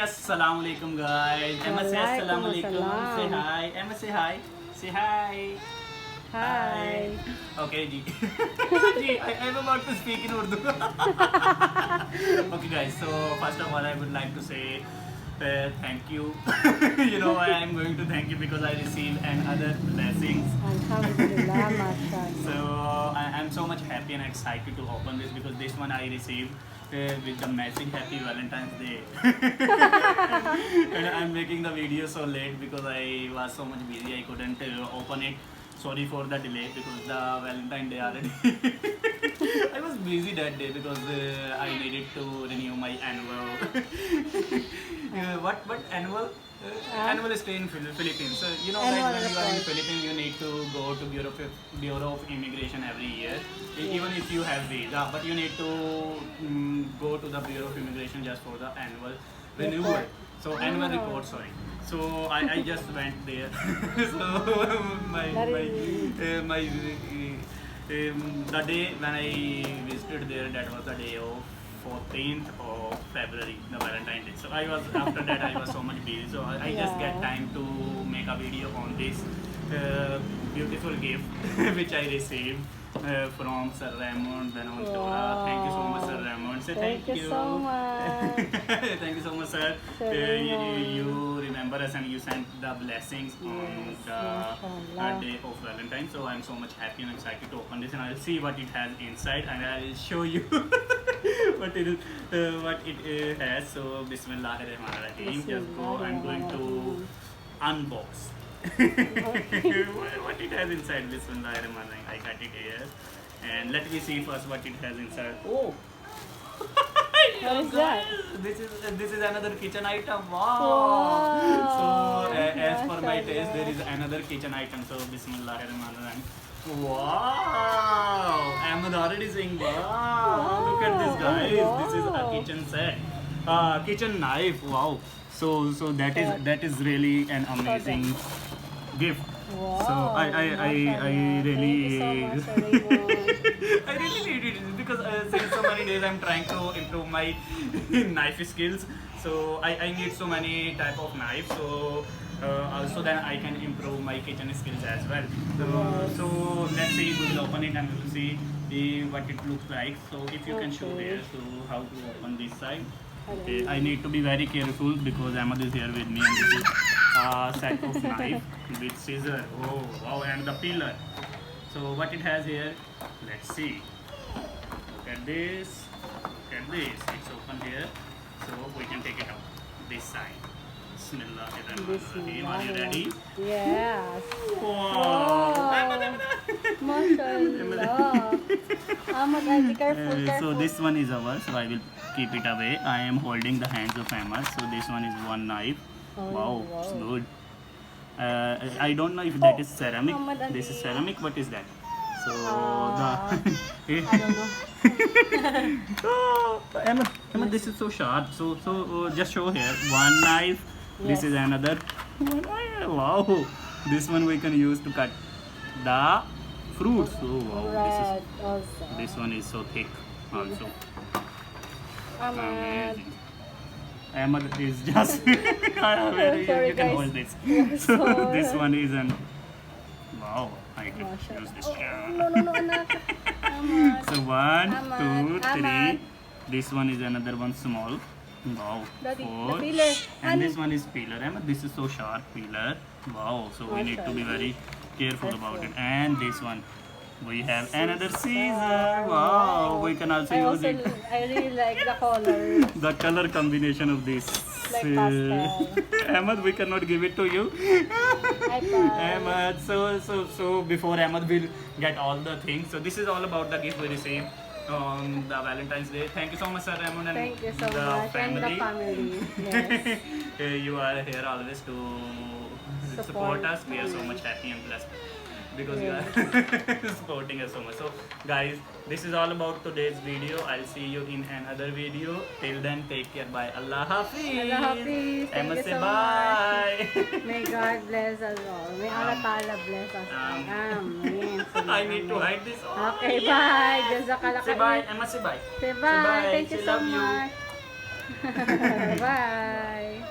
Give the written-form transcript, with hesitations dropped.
Assalamu alaikum guys. Emma say assalamu alaikum. Say hi. Emma say hi. Say hi. Hi. Okay, ji. Ji, I'm about to speak in Urdu. Okay, guys. So first of all, I would like to say thank you. I am going to thank you because I received another blessings. Alhamdulillah, mashallah. So I'm so much happy and excited to open this because this one I received with the message Happy Valentine's Day. And I'm making the video so late because I was so much busy I couldn't open it. Sorry for the delay because the Valentine Day already. I was busy that day because I needed to renew my annual. What annual? Annual stay in Philippines. So when you are in Philippines, you need to go to Bureau of Immigration every year. Even if you have visa, but you need to go to the Bureau of Immigration just for the annual renewal. So annual report, sorry. So I just went there. So the day when I visited there, that was the day of 14th of February, the Valentine's Day. So after that I was so much busy. So I just get time to make a video on this beautiful gift which I received from Sir Raymond Buenaventura. Wow. Thank you so much, Sir Raymond. So thank you so much. Thank you so much, sir. You remember us and you sent the blessings on the day of Valentine. So I'm so much happy and excited to open this, and I'll see what it has inside, and I'll show you what it has. So Bismillahirrahmanirrahim. Just go. I'm going to unbox. What it has inside. Bismillahirrahmanirrahim. I got it here, and let me see first what it has inside. Oh. What is that? This is another kitchen item. Wow. So as per my taste, there is another kitchen item. So Bismillahirrahmanirrahim. Wow. I'm already saying wow. Look at this, guys. Wow. This is a kitchen set. Kitchen knife. Wow. So that is really an amazing gift. Wow. So I really I really needed it because since so many days I'm trying to improve my knife skills. So I need so many type of knives. So also then I can improve my kitchen skills as well. So let's see, we will open it and we will see what it looks like. So if you can show there, so how to open this side. Okay, I need to be very careful because Ahmad is here with me, and this is a set of knife with scissor. Oh wow, and the peeler. So what it has here, let's see. Look at this. Look at this. It's open here. So we can take it out this side. Bismillahirrahmanirrahim. Are you ready? Yes. Wow. Mashallah. Ahmad, be careful. So this one is ours. So I will keep it away. I am holding the hands of Ahmad. So this one is one knife. Wow, it's good. I don't know if that is ceramic. This is ceramic. What is that? So I don't know. Oh, Emma, this is so sharp. So just show here. One knife. This is another. Wow. This one we can use to cut the fruits. Oh wow. This one is so thick also. Amazing. Ahmad is just Sorry, you can guys. hold this. So this one is an wow. I can use this. No, anak. Ahmad. So one, two, three. Ahmad. This one is another one small. Wow. Daddy, Four. the peeler. And this one is peeler. Ahmad, this is so sharp peeler. Wow. So we need to be very careful about it. And this one. We have another scissor. Wow. We can also use it. I really like the color. The color combination of this. Like pastel. Ahmad, we cannot give it to you. Ahmad, so before Ahmad will get all the things. So this is all about the gift we received on the Valentine's Day. Thank you so much, Sir Raymond, and Thank you so the much. family. And the family. Yes. You are here always to support us. We are so much happy and blessed because you are supporting us so much. So guys, this is all about today's video. I'll see you in another video. Till then, take care. Bye. Allah Hafiz. Allah Hafiz. Thank you so bye. much. May God bless us all. May Allah Ta'ala bless us all. Amen. I need to hide this. Okay, bye. Jazakallah Say bye. Emma, say bye. Say bye. Thank you She so love you. much. Bye.